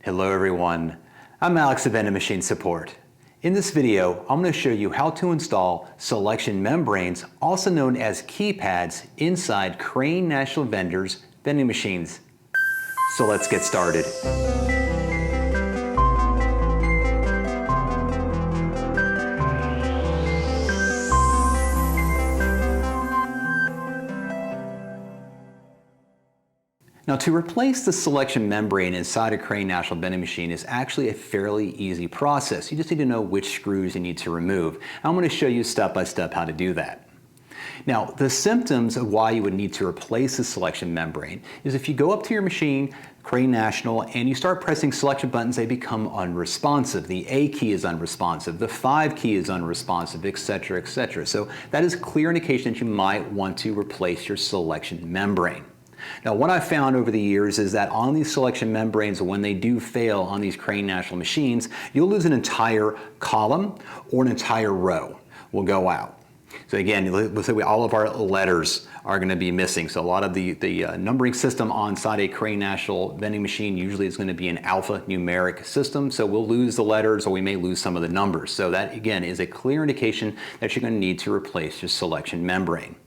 Hello everyone, I'm Alex of Vending Machine Support. In this video, I'm going to show you how to install selection membranes, also known as keypads, inside Crane National Vendors vending machines. So let's get started. Now, to replace the selection membrane inside a Crane National vending machine is actually a fairly easy process. You just need to know which screws you need to remove. I'm going to show you step by step how to do that. Now, the symptoms of why you would need to replace the selection membrane is if you go up to your machine, Crane National, and you start pressing selection buttons, they become unresponsive. The A key is unresponsive, the 5 key is unresponsive, etc., etc. So that is a clear indication that you might want to replace your selection membrane. Now, what I've found over the years is that on these selection membranes, when they do fail on these Crane National machines, you'll lose an entire column or an entire row will go out. So again, let's say all of our letters are going to be missing. So a lot of the numbering system inside a Crane National vending machine usually is going to be an alphanumeric system. So we'll lose the letters or we may lose some of the numbers. So that again is a clear indication that you're going to need to replace your selection membrane.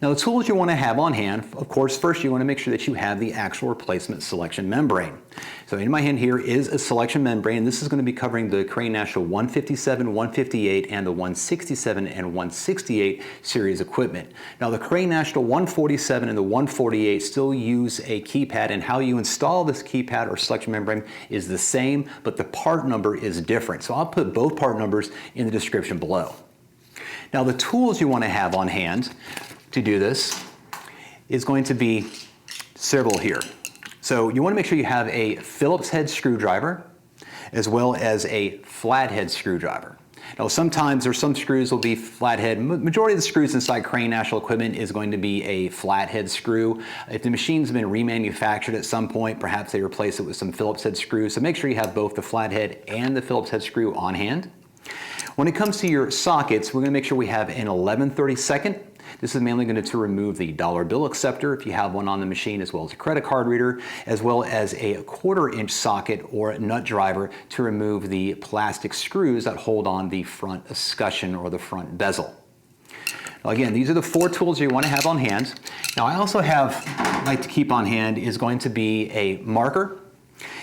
Now, the tools you want to have on hand, of course, first you want to make sure that you have the actual replacement selection membrane. So in my hand here is a selection membrane. This is going to be covering the Crane National 157, 158, and the 167 and 168 series equipment. Now, the Crane National 147 and the 148 still use a keypad, and how you install this keypad or selection membrane is the same, but the part number is different. So I'll put both part numbers in the description below. Now, the tools you want to have on hand to do this is going to be several here. So you want to make sure you have a Phillips head screwdriver as well as a flathead screwdriver. Now, sometimes there's some screws will be flathead. Majority of the screws inside Crane National equipment is going to be a flathead screw. If the machine's been remanufactured at some point, perhaps they replace it with some Phillips head screws. So make sure you have both the flathead and the Phillips head screw on hand. When it comes to your sockets, we're going to make sure we have an 11/32. This is mainly going to remove the dollar bill acceptor if you have one on the machine, as well as a credit card reader, as well as a 1/4-inch socket or nut driver to remove the plastic screws that hold on the front escutcheon or the front bezel. Now again, these are the 4 tools you want to have on hand. Now I also like to keep on hand is going to be a marker.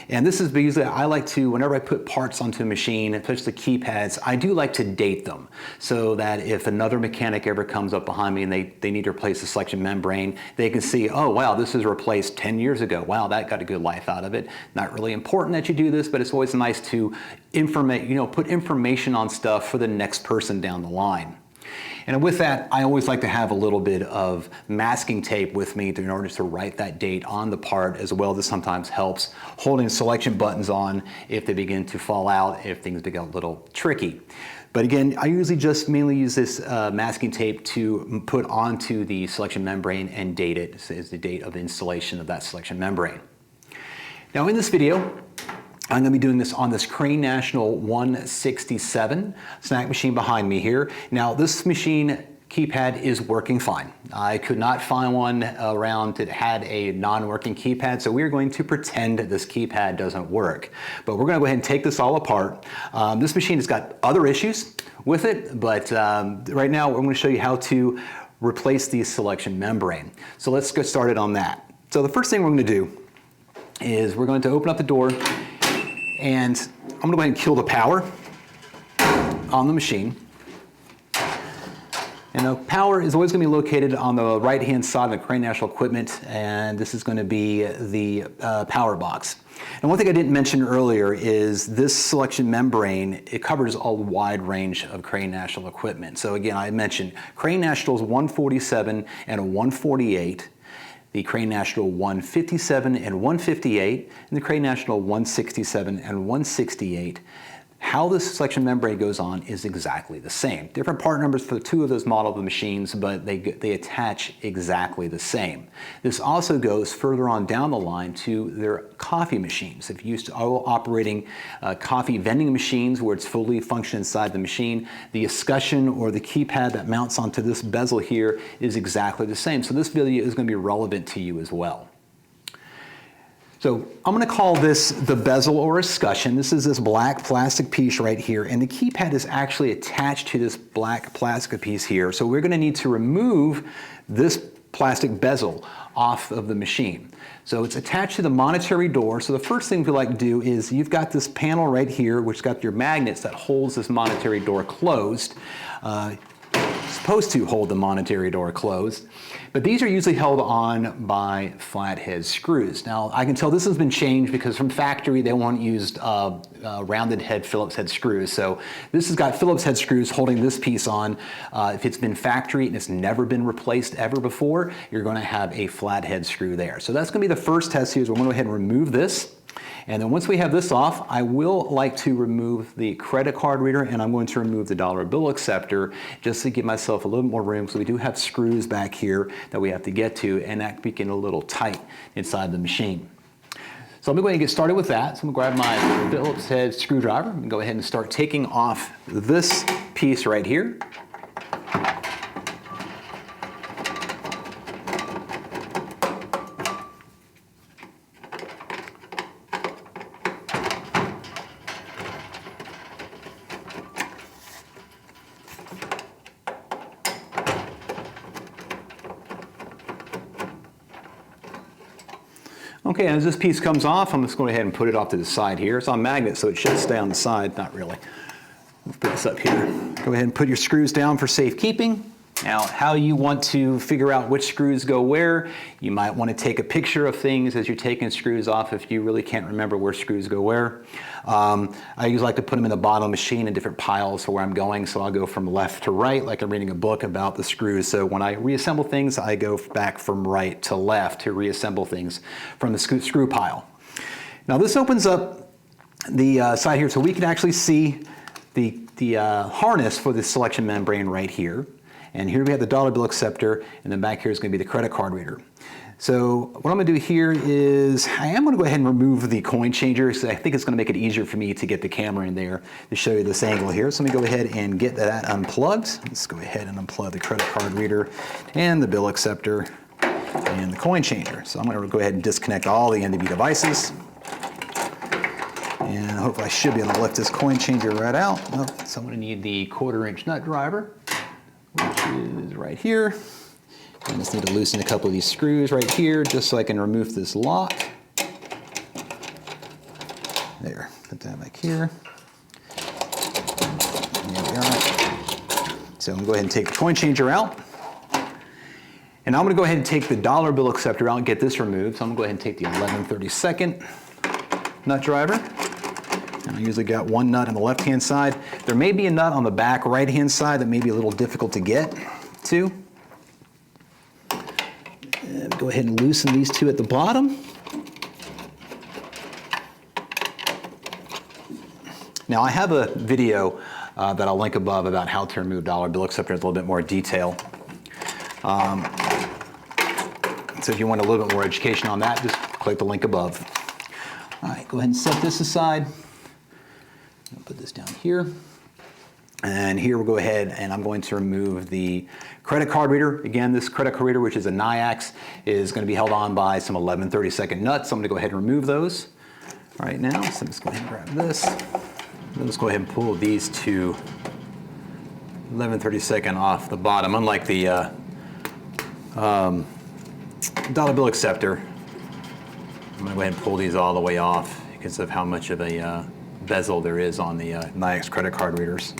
And this is usually, I like to, whenever I put parts onto a machine, especially keypads, I do like to date them so that if another mechanic ever comes up behind me and they need to replace the selection membrane, they can see, oh wow, this was replaced 10 years ago. Wow, that got a good life out of it. Not really important that you do this, but it's always nice to put information on stuff for the next person down the line. And with that, I always like to have a little bit of masking tape with me in order to write that date on the part, as well. This sometimes helps holding selection buttons on if they begin to fall out, if things become a little tricky. But again, I usually just mainly use this masking tape to put onto the selection membrane and date it. This is the date of installation of that selection membrane. Now in this video, I'm going to be doing this on this Crane National 167 snack machine behind me here. Now this machine keypad is working fine. I could not find one around that had a non-working keypad, so we're going to pretend this keypad doesn't work. But we're going to go ahead and take this all apart. This machine has got other issues with it, but right now we're going to show you how to replace the selection membrane. So let's get started on that. So the first thing we're going to do is we're going to open up the door, and I'm going to go ahead and kill the power on the machine. And the power is always going to be located on the right-hand side of the Crane National equipment, and this is going to be the power box. And one thing I didn't mention earlier is this selection membrane, it covers a wide range of Crane National equipment. So again, I mentioned Crane National's 147 and a 148, the Crane National 157 and 158, and the Crane National 167 and 168. How this selection membrane goes on is exactly the same. Different part numbers for 2 of those model of machines, but they attach exactly the same. This also goes further on down the line to their coffee machines. If you're used to operating coffee vending machines where it's fully functioning inside the machine, the escutcheon or the keypad that mounts onto this bezel here is exactly the same. So this video is going to be relevant to you as well. So I'm going to call this the bezel or escutcheon. This is this black plastic piece right here, and the keypad is actually attached to this black plastic piece here. So we're going to need to remove this plastic bezel off of the machine. So it's attached to the monetary door. So the first thing we like to do is you've got this panel right here, which got your magnets that holds this monetary door closed. Supposed to hold the monetary door closed, but these are usually held on by flathead screws. Now I can tell this has been changed because from factory they won't use rounded head Phillips head screws. So this has got Phillips head screws holding this piece on. If it's been factory and it's never been replaced ever before, you're going to have a flathead screw there. So that's going to be the first test here. Is we're going to go ahead and remove this. And then once we have this off, I will like to remove the credit card reader, and I'm going to remove the dollar bill acceptor just to give myself a little more room. So we do have screws back here that we have to get to, and that can get a little tight inside the machine. So I'm going to go ahead and get started with that. So I'm going to grab my Phillips head screwdriver and go ahead and start taking off this piece right here. Okay, and as this piece comes off, I'm just going to go ahead and put it off to the side here. It's on magnet, so it should stay on the side. Not really. Let's put this up here. Go ahead and put your screws down for safekeeping. Now, how you want to figure out which screws go where, you might want to take a picture of things as you're taking screws off if you really can't remember where screws go where. I usually like to put them in the bottom of the machine in different piles for where I'm going, so I'll go from left to right like I'm reading a book about the screws. So when I reassemble things, I go back from right to left to reassemble things from the screw pile. Now this opens up the side here so we can actually see the harness for the selection membrane right here. And here we have the dollar bill acceptor, and then back here is going to be the credit card reader. So what I'm going to do here is I am going to go ahead and remove the coin changer because I think it's going to make it easier for me to get the camera in there to show you this angle here. So let me go ahead and get that unplugged. Let's go ahead and unplug the credit card reader and the bill acceptor and the coin changer. So I'm going to go ahead and disconnect all the NDB devices. And hopefully I should be able to lift this coin changer right out. Oh, so I'm going to need the 1/4-inch nut driver, which is right here. I just need to loosen a couple of these screws right here just so I can remove this lock. There, put that back here. There we are. So I'm going to go ahead and take the coin changer out. And I'm going to go ahead and take the dollar bill acceptor out and get this removed. So I'm going to go ahead and take the 11/32 nut driver. And I usually got one nut on the left-hand side. There may be a nut on the back right-hand side that may be a little difficult to get to. And go ahead and loosen these two at the bottom. Now I have a video that I'll link above about how to remove dollar bill acceptor in a little bit more detail. So if you want a little bit more education on that, just click the link above. All right, go ahead and set this aside. I'll put this down here. And here we'll go ahead and I'm going to remove the credit card reader. Again, this credit card reader, which is a NIAX, is going to be held on by some 11/32 nuts. So I'm going to go ahead and remove those right now. So let's go ahead and grab this. Let's go ahead and pull these two 11/32 off the bottom. Unlike the dollar bill acceptor, I'm going to go ahead and pull these all the way off because of how much of a bezel there is on the NIAX credit card readers.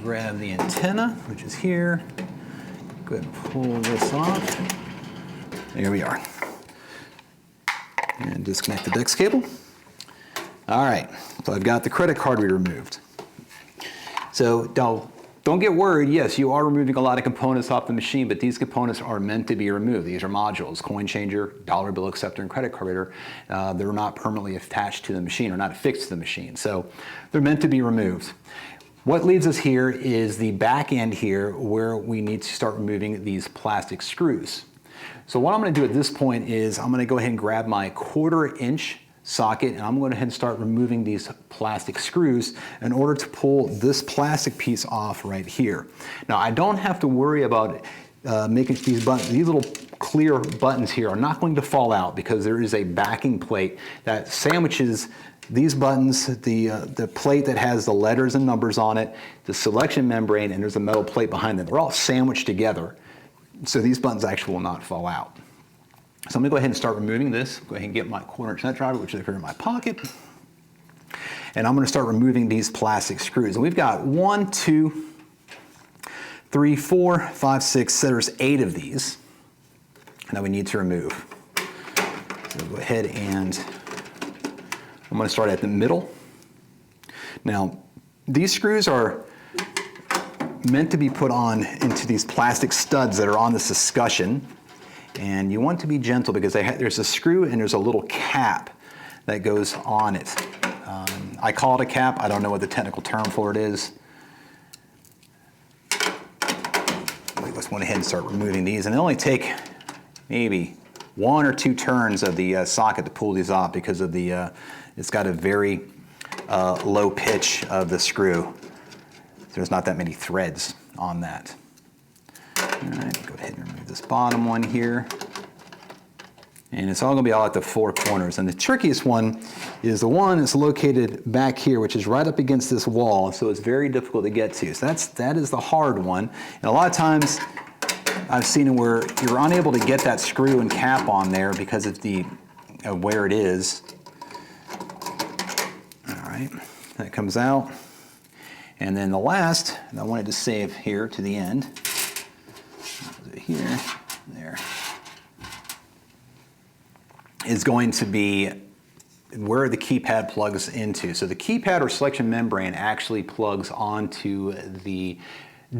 Grab the antenna, which is here. Go ahead and pull this off. There we are. And disconnect the DEX cable. All right, so I've got the credit card reader removed. So don't get worried. Yes, you are removing a lot of components off the machine, but these components are meant to be removed. These are modules: coin changer, dollar bill acceptor, and credit card reader. They're not permanently attached to the machine or not affixed to the machine. So they're meant to be removed. What leaves us here is the back end here where we need to start removing these plastic screws. So what I'm going to do at this point is I'm going to go ahead and grab my 1/4 inch socket, and I'm going to go ahead and start removing these plastic screws in order to pull this plastic piece off right here. Now I don't have to worry about making these buttons, these little clear buttons here are not going to fall out because there is a backing plate that sandwiches these buttons, the plate that has the letters and numbers on it, the selection membrane, and there's a metal plate behind them. They're all sandwiched together, so these buttons actually will not fall out. So I'm going to go ahead and start removing this. Go ahead and get my 1/4 inch nut driver, which is here in my pocket. And I'm going to start removing these plastic screws. And we've got 1, 2, 3, 4, 5, 6, there's 8 of these that we need to remove. So go ahead and I'm going to start at the middle. Now, these screws are meant to be put on into these plastic studs that are on this escutcheon. And you want to be gentle because there's a screw and there's a little cap that goes on it. I call it a cap. I don't know what the technical term for it is. Let's go ahead and start removing these. And they only take maybe 1 or 2 turns of the socket to pull these off because of the, it's got a very low pitch of the screw. There's not that many threads on that. All right, go ahead and remove this bottom one here. And it's all going to be all at the 4 corners. And the trickiest one is the one that's located back here, which is right up against this wall, so it's very difficult to get to. So that is the hard one. And a lot of times I've seen it where you're unable to get that screw and cap on there because of where it is. All right, that comes out. And then the last, and I wanted to save here to the end, here, there, is going to be where the keypad plugs into. So the keypad or selection membrane actually plugs onto the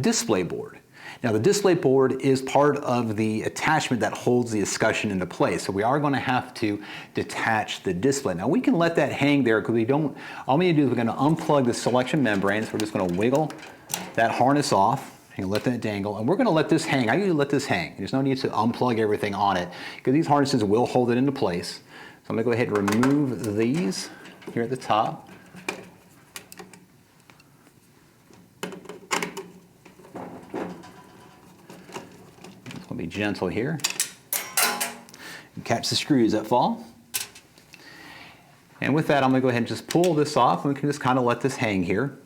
display board. Now the display board is part of the attachment that holds the escutcheon into place. So we are going to have to detach the display. Now we can let that hang there because we don't, all we need to do is we're going to unplug the selection membrane. So we're just going to wiggle that harness off and let that dangle. And we're going to let this hang. I usually let this hang. There's no need to unplug everything on it because these harnesses will hold it into place. So I'm going to go ahead and remove these here at the top. Be gentle here and catch the screws that fall. And with that, I'm going to go ahead and just pull this off, and we can just kind of let this hang here.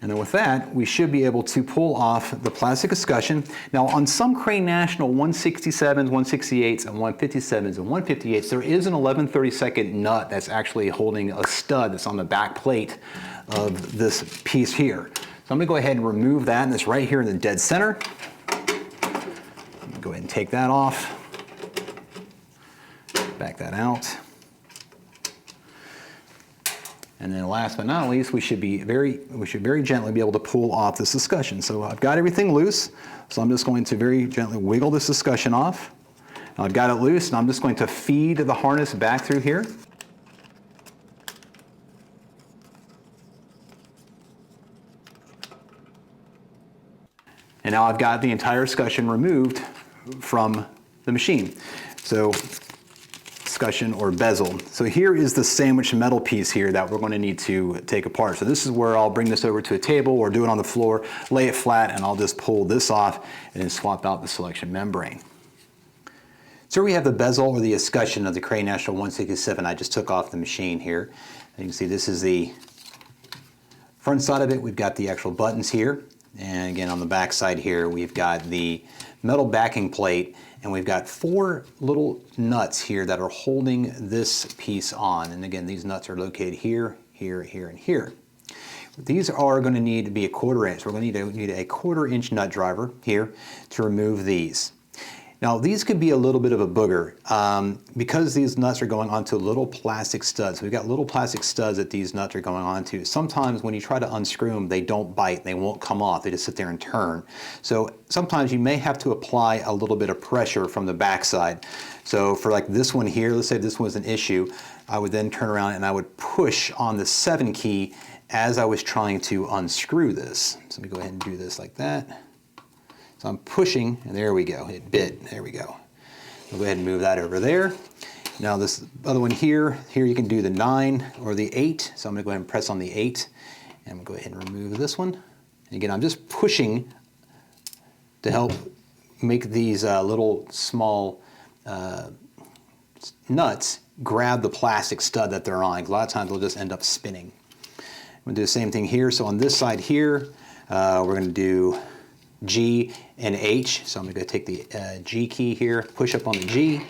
And then with that, we should be able to pull off the plastic escutcheon. Now on some Crane National 167s, 168s, and 157s and 158s, there is an 11/32 nut that's actually holding a stud that's on the back plate of this piece here. So I'm going to go ahead and remove that, and it's right here in the dead center. Go ahead and take that off, back that out. And then last but not least, we should very gently be able to pull off this escutcheon. So I've got everything loose, so I'm just going to very gently wiggle this escutcheon off. Now I've got it loose, and I'm just going to feed the harness back through here. And now I've got the entire escutcheon removed from the machine. So escutcheon or bezel. So here is the sandwich metal piece here that we're going to need to take apart. So this is where I'll bring this over to a table or do it on the floor, lay it flat, and I'll just pull this off and then swap out the selection membrane. So we have the bezel or the escutcheon of the Crane National 167 I just took off the machine here. You can see this is the front side of it. We've got the actual buttons here. And again, on the back side here, we've got the metal backing plate, and we've got 4 little nuts here that are holding this piece on. And again, these nuts are located here, here, here, and here. These are going to need to be a 1/4 inch. We're going to need a 1/4 inch nut driver here to remove these. Now these could be a little bit of a booger because these nuts are going onto little plastic studs. We've got little plastic studs that these nuts are going onto. Sometimes when you try to unscrew them, they don't bite, they won't come off, they just sit there and turn. So sometimes you may have to apply a little bit of pressure from the backside. So for like this one here, let's say this was an issue, I would then turn around and I would push on the 7 key as I was trying to unscrew this. So let me go ahead and do this like that. So I'm pushing, and there we go, it bit, there we go. We'll go ahead and move that over there. Now this other one here you can do the 9 or the 8. So I'm going to go ahead and press on the 8. And we'll go ahead and remove this one. And again, I'm just pushing to help make these little small nuts grab the plastic stud that they're on. A lot of times they'll just end up spinning. I'm going to do the same thing here. So on this side here, we're going to do G and H. So I'm going to take the G key here, push up on the G,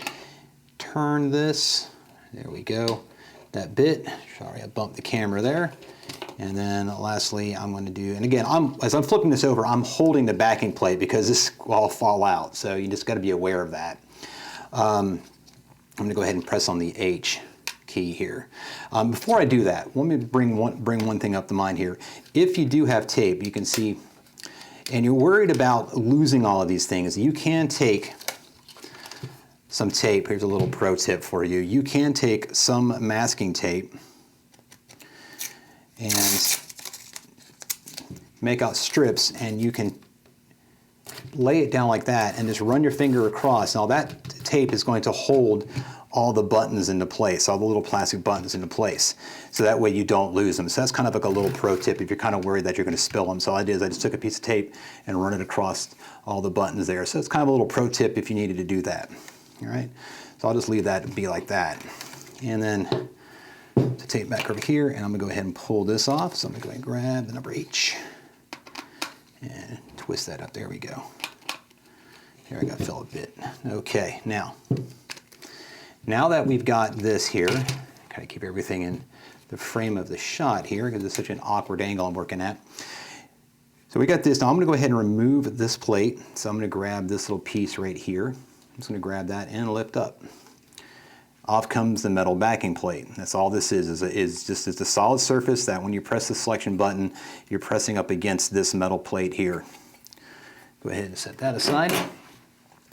turn this, there we go, that bit. Sorry, I bumped the camera there. And then lastly, I'm going to do, and again, as I'm flipping this over, I'm holding the backing plate because this will all fall out. So you just got to be aware of that. I'm going to go ahead and press on the H key here. Before I do that, let me bring one thing up to mind here. If you do have tape, you can see, and you're worried about losing all of these things, you can take some tape. Here's a little pro tip for you. You can take some masking tape and make out strips, and you can lay it down like that and just run your finger across. Now that tape is going to hold all the buttons into place, all the little plastic buttons into place. So that way you don't lose them. So that's kind of like a little pro tip if you're kind of worried that you're going to spill them. So all I did is I just took a piece of tape and run it across all the buttons there. So it's kind of a little pro tip if you needed to do that. All right, so I'll just leave that and be like that. And then to tape back over here, and I'm going to go ahead and pull this off. So I'm going to go ahead and grab the number H and twist that up. There we go. Here I got to fill a bit. Okay, now that we've got this here, kind of keep everything in the frame of the shot here because it's such an awkward angle I'm working at. So we got this. Now I'm going to go ahead and remove this plate. So I'm going to grab this little piece right here. I'm just going to grab that and lift up. Off comes the metal backing plate. That's all this is just a solid surface that when you press the selection button, you're pressing up against this metal plate here. Go ahead and set that aside.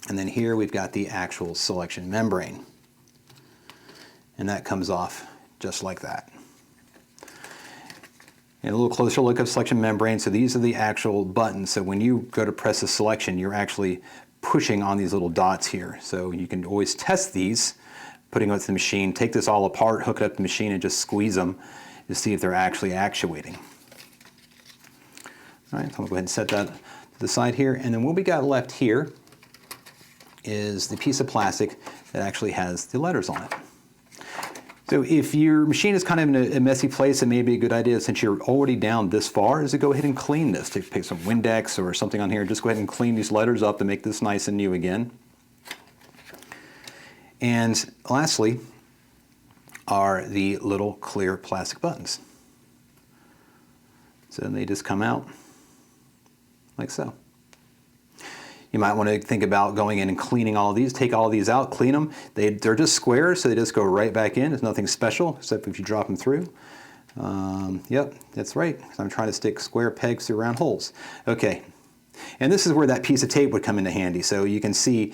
And then here we've got the actual selection membrane. And that comes off just like that. And a little closer look at selection membrane. So these are the actual buttons. So when you go to press the selection, you're actually pushing on these little dots here. So you can always test these, putting it to the machine, take this all apart, hook it up to the machine, and just squeeze them to see if they're actually actuating. All right, so I'm going to go ahead and set that to the side here. And then what we got left here is the piece of plastic that actually has the letters on it. So if your machine is kind of in a messy place, it may be a good idea, since you're already down this far, is to go ahead and clean this. To pick some Windex or something on here, just go ahead and clean these letters up to make this nice and new again. And lastly are the little clear plastic buttons. So they just come out like so. You might want to think about going in and cleaning all of these. Take all of these out, clean them. They're just squares, so they just go right back in. There's nothing special except if you drop them through. Yep, that's right. I'm trying to stick square pegs through round holes. Okay, and this is where that piece of tape would come into handy. So you can see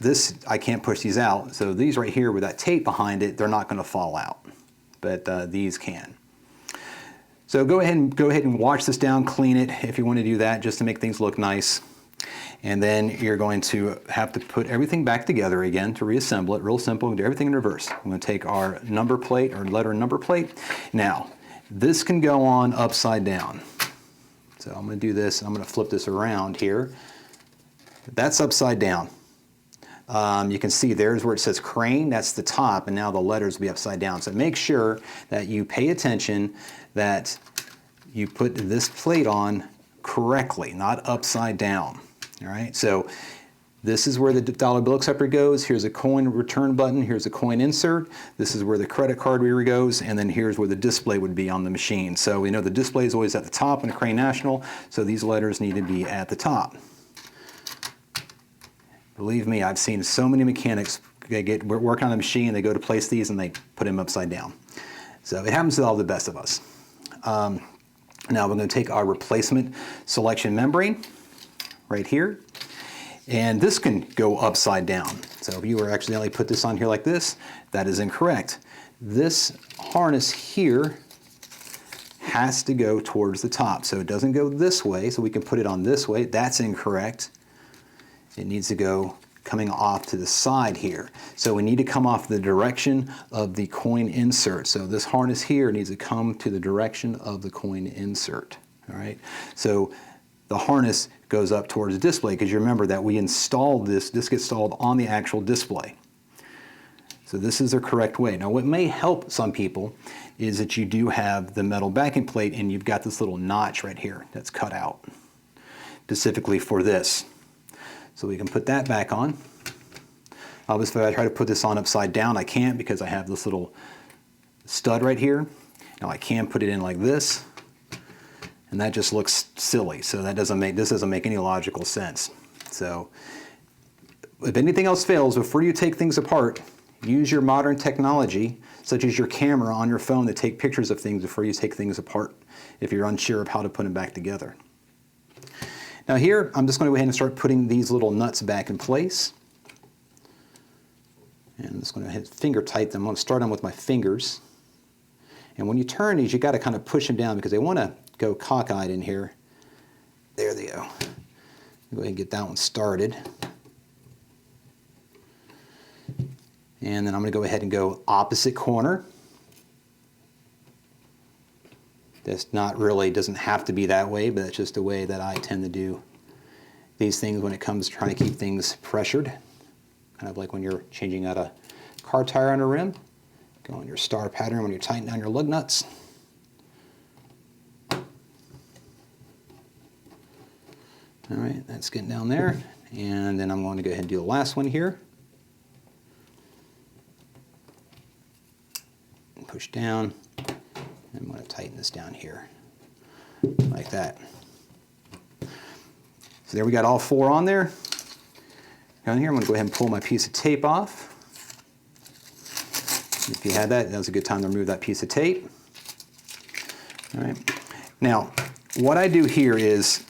this, I can't push these out. So these right here with that tape behind it, they're not going to fall out, but these can. So go ahead and wash this down, clean it if you want to do that, just to make things look nice. And then you're going to have to put everything back together again to reassemble it. Real simple, we do everything in reverse. I'm going to take our number plate, or letter and number plate. Now, this can go on upside down. So I'm going to do this, and I'm going to flip this around here. That's upside down. You can see there's where it says crane, that's the top, and now the letters will be upside down. So make sure that you pay attention that you put this plate on correctly, not upside down. All right, so this is where the dollar bill acceptor goes. Here's a coin return button. Here's a coin insert. This is where the credit card reader goes, and then here's where the display would be on the machine. So we know the display is always at the top in a Crane National, so these letters need to be at the top. Believe me, I've seen so many mechanics work on a machine, they go to place these and they put them upside down. So it happens to all the best of us. Now we're going to take our replacement selection membrane right here, and this can go upside down. So if you were accidentally put this on here like this, that is incorrect. This harness here has to go towards the top, so it doesn't go this way, so we can put it on this way. That's incorrect. It needs to go coming off to the side here. So we need to come off the direction of the coin insert. So this harness here needs to come to the direction of the coin insert. All right. So the harness goes up towards the display because you remember that we installed this gets installed on the actual display. So this is the correct way. Now what may help some people is that you do have the metal backing plate and you've got this little notch right here that's cut out specifically for this. So we can put that back on. Obviously if I try to put this on upside down, I can't because I have this little stud right here. Now I can put it in like this, and that just looks silly. So this doesn't make any logical sense. So if anything else fails, before you take things apart, use your modern technology, such as your camera on your phone, to take pictures of things before you take things apart, if you're unsure of how to put them back together. Now here, I'm just going to go ahead and start putting these little nuts back in place. And I'm just going to hit finger tight them. I'm going to start them with my fingers. And when you turn these, you got to kind of push them down because they want to go cockeyed in here. There they go. Go ahead and get that one started. And then I'm going to go ahead and go opposite corner. That's not really, doesn't have to be that way, but that's just the way that I tend to do these things when it comes to trying to keep things pressured. Kind of like when you're changing out a car tire on a rim. Go on your star pattern when you're tightening down your lug nuts. All right, that's getting down there. And then I'm going to go ahead and do the last one here. Push down. I'm going to tighten this down here, like that. So there we got all four on there. Down here, I'm going to go ahead and pull my piece of tape off. If you had that, now's a good time to remove that piece of tape. All right. Now, what I do here is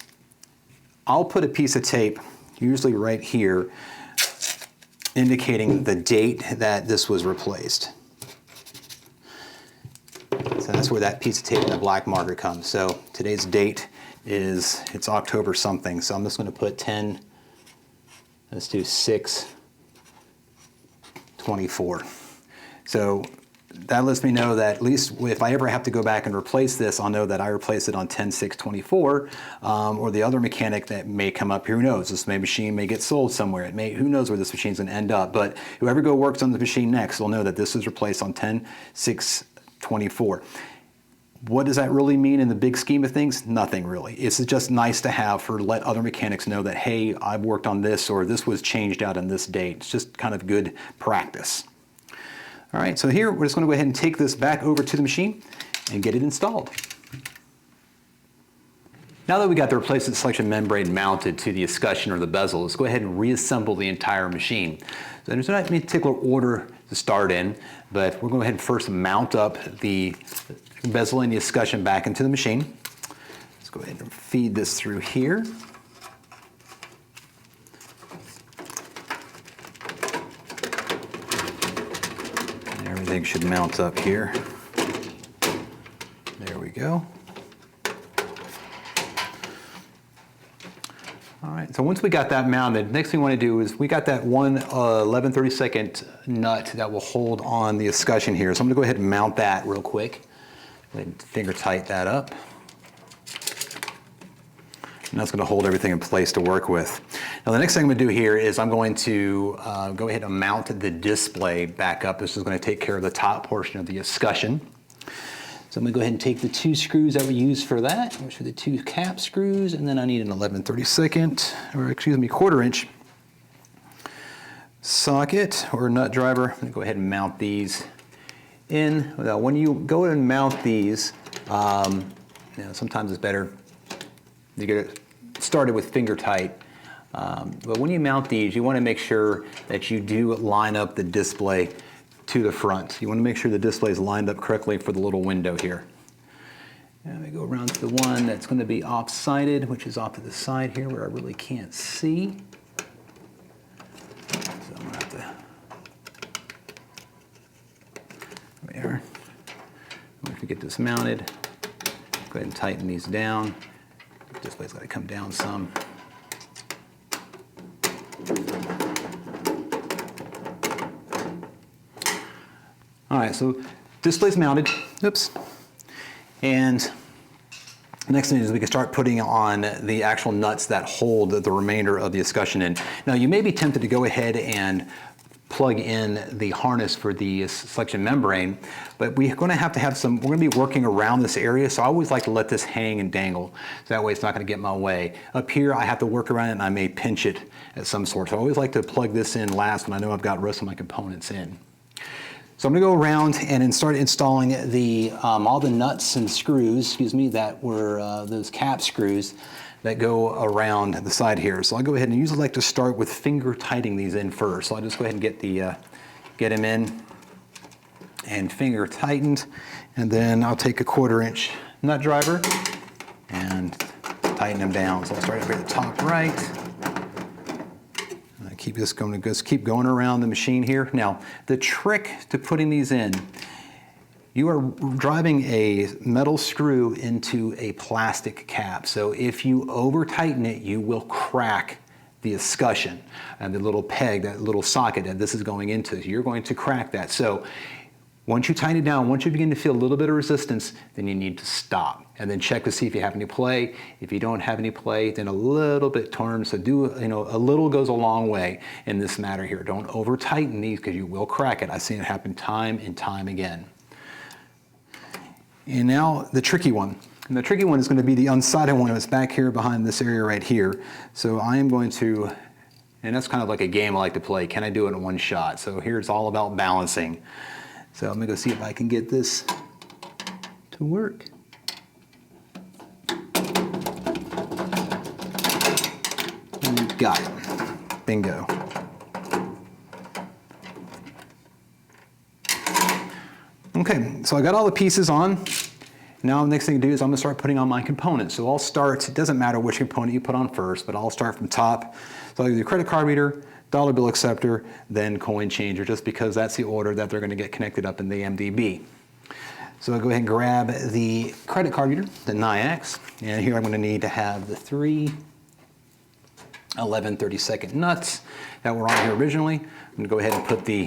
I'll put a piece of tape, usually right here, indicating the date that this was replaced. So that's where that piece of tape and the black marker comes. So today's date is, it's October something. So I'm just going to put 10, let's do 6/24. So that lets me know that at least if I ever have to go back and replace this, I'll know that I replaced it on 10/6/24, or the other mechanic that may come up here, who knows, this machine may get sold somewhere. It may, who knows where this machine's going to end up, but whoever works on the machine next will know that this is replaced on 10/6/24. What does that really mean in the big scheme of things? Nothing really. It's just nice to have for let other mechanics know that, hey, I've worked on this, or this was changed out on this date. It's just kind of good practice. All right, so here we're just going to go ahead and take this back over to the machine and get it installed. Now that we got the replacement selection membrane mounted to the escutcheon or the bezel, let's go ahead and reassemble the entire machine. So there's not any particular order to start in, but we're going to go ahead and first mount up the bezel and the escutcheon back into the machine. Let's go ahead and feed this through here. And everything should mount up here. There we go. All right, so once we got that mounted, next thing we want to do is we got that one 11/32 nut that will hold on the escutcheon here. So I'm going to go ahead and mount that real quick. Go ahead and finger tight that up. And that's going to hold everything in place to work with. Now the next thing I'm going to do here is I'm going to go ahead and mount the display back up. This is going to take care of the top portion of the escutcheon. So I'm going to go ahead and take the two screws that we used for that, which are the two cap screws, and then I need an 11/32, or excuse me, 1/4 inch socket or nut driver. I'm going to go ahead and mount these in. Now, when you go and mount these, sometimes it's better to get it started with finger tight. But when you mount these, you want to make sure that you do line up the display to the front. You want to make sure the display is lined up correctly for the little window here. And we go around to the one that's going to be off-sided, which is off to the side here where I really can't see. So I'm going to have to, there. Once we get this mounted, go ahead and tighten these down. The display's got to come down some. All right, so display's mounted. Oops. And next thing is we can start putting on the actual nuts that hold the remainder of the escutcheon in. Now you may be tempted to go ahead and plug in the harness for the selection membrane, but we're going to have some, we're going to be working around this area, so I always like to let this hang and dangle, so that way it's not going to get in my way. Up here I have to work around it and I may pinch it at some sort, so I always like to plug this in last when I know I've got the rest of my components in. So I'm going to go around and start installing the all the nuts and screws, excuse me, that were those cap screws that go around the side here. So I'll go ahead and usually like to start with finger tightening these in first. So I'll just go ahead and get them in and finger tightened, and then I'll take a 1/4 inch nut driver and tighten them down. So I'll start over at the top right. Keep this going, just keep going around the machine here. Now, the trick to putting these in, you are driving a metal screw into a plastic cap. So if you over tighten it, you will crack the escutcheon and the little peg, that little socket that this is going into. You're going to crack that. So once you tighten it down, once you begin to feel a little bit of resistance, then you need to stop and then check to see if you have any play. If you don't have any play, then a little bit turn. So a little goes a long way in this matter here. Don't over tighten these because you will crack it. I've seen it happen time and time again. And now the tricky one. And the tricky one is going to be the unsided one. It's back here behind this area right here. So I am going to, and that's kind of like a game I like to play. Can I do it in one shot? So here it's all about balancing. So I'm going to go see if I can get this to work. And got it. Bingo. Okay, so I got all the pieces on. Now the next thing to do is I'm going to start putting on my components. So I'll start, it doesn't matter which component you put on first, but I'll start from top. So I'll do the credit card reader, dollar bill acceptor, then coin changer, just because that's the order that they're going to get connected up in the MDB. So I'll go ahead and grab the credit card reader, the NIAX, and here I'm going to need to have the 3 11/32 nuts that were on here originally. I'm going to go ahead and put the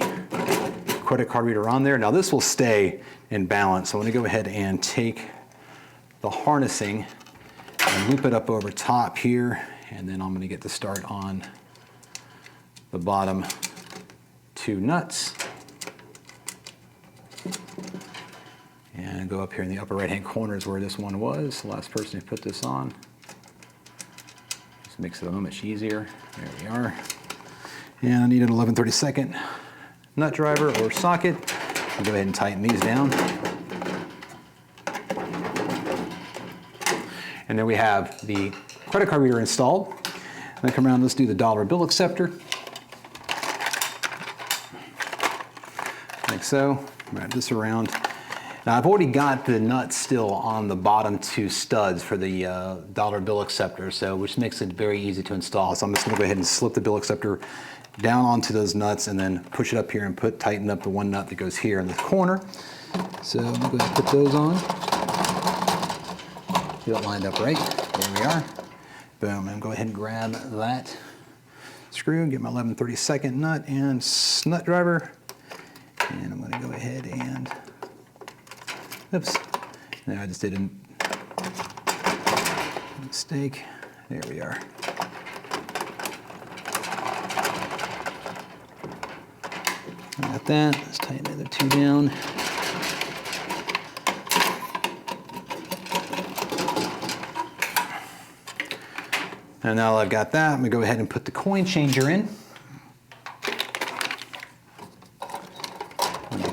credit card reader on there. Now this will stay in balance, so I'm going to go ahead and take the harnessing and loop it up over top here, and then I'm going to get the start on the bottom 2 nuts. And go up here in the upper right hand corner is where this one was, the last person who put this on. Just makes it a little much easier. There we are. And I need an 11/32 nut driver or socket. I'll go ahead and tighten these down. And then we have the credit card reader installed. Then come around, let's do the dollar bill acceptor. Like so. Wrap this around. Now I've already got the nuts still on the bottom 2 studs for the dollar bill acceptor, so which makes it very easy to install. So I'm just going to go ahead and slip the bill acceptor down onto those nuts and then push it up here and tighten up the one nut that goes here in the corner. So I'm going to go ahead and put those on. Get it lined up right. There we are. Boom. And go ahead and grab that screw, get my 11/32 nut and nut driver. And I'm going to go ahead and, oops, now I just did a mistake. There we are. Got that. Let's tighten the other 2 down. And now I've got that, I'm going to go ahead and put the coin changer in.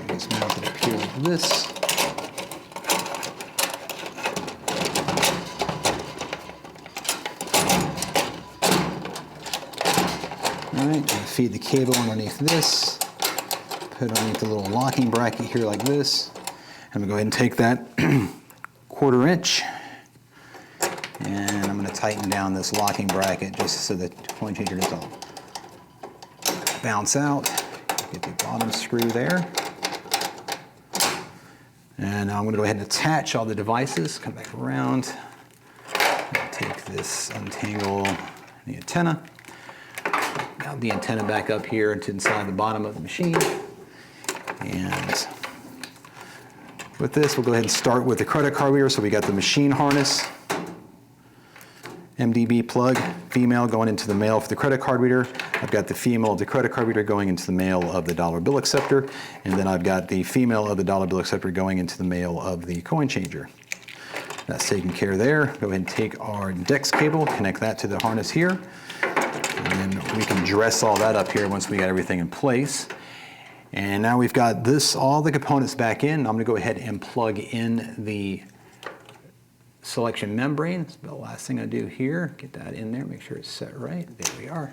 It's mounted up here like this. All right, feed the cable underneath this. Put it underneath the little locking bracket here like this. I'm going to go ahead and take that 1/4 inch. And I'm going to tighten down this locking bracket just so the coin changer doesn't bounce out. Get the bottom screw there. And now I'm going to go ahead and attach all the devices. Come back around. Take this, untangle the antenna. Mount the antenna back up here to inside the bottom of the machine. And With this, we'll go ahead and start with the credit card reader. So we got the machine harness, MDB plug, female going into the male for the credit card reader. I've got the female of the credit card reader going into the male of the dollar bill acceptor. And then I've got the female of the dollar bill acceptor going into the male of the coin changer. That's taken care of there. Go ahead and take our DEX cable, connect that to the harness here. And then we can dress all that up here once we got everything in place. And now we've got this, all the components back in. I'm gonna go ahead and plug in the selection membrane. That's the last thing I do here. Get that in there, make sure it's set right. There we are.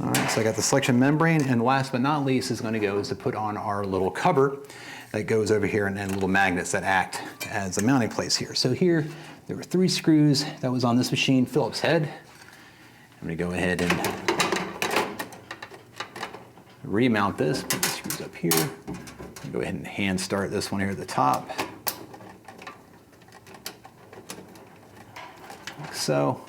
All right, so I got the selection membrane, and last but not least is gonna go is to put on our little cover that goes over here, and then little magnets that act as a mounting place here. So here, there were 3 screws that was on this machine, Phillips head. I'm gonna go ahead and remount this, put the screws up here. Go ahead and hand start this one here at the top. Like so.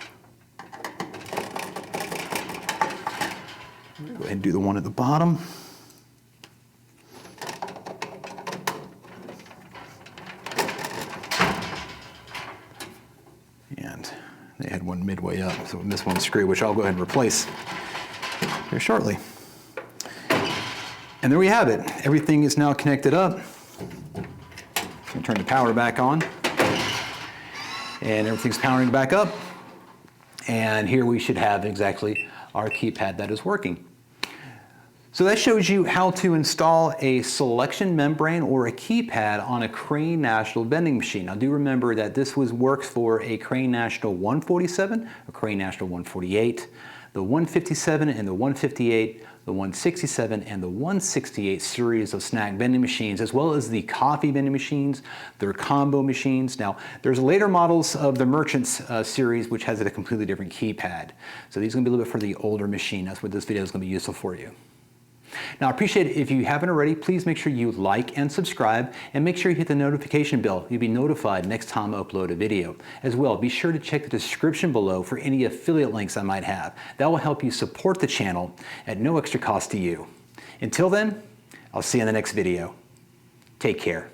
Go ahead and do the one at the bottom. And they had one midway up, so we missed one screw, which I'll go ahead and replace here shortly. And there we have it. Everything is now connected up. I'll turn the power back on. And everything's powering back up. And here we should have exactly our keypad that is working. So that shows you how to install a selection membrane or a keypad on a Crane National vending machine. Now do remember that this works for a Crane National 147, a Crane National 148, the 157 and the 158, the 167 and the 168 series of snack vending machines, as well as the coffee vending machines, their combo machines. Now, there's later models of the Merchants series, which has a completely different keypad. So these are gonna be a little bit for the older machine. That's what this video is gonna be useful for you. Now, I appreciate it. If you haven't already, please make sure you like and subscribe, and make sure you hit the notification bell. You'll be notified next time I upload a video. As well, be sure to check the description below for any affiliate links I might have. That will help you support the channel at no extra cost to you. Until then, I'll see you in the next video. Take care.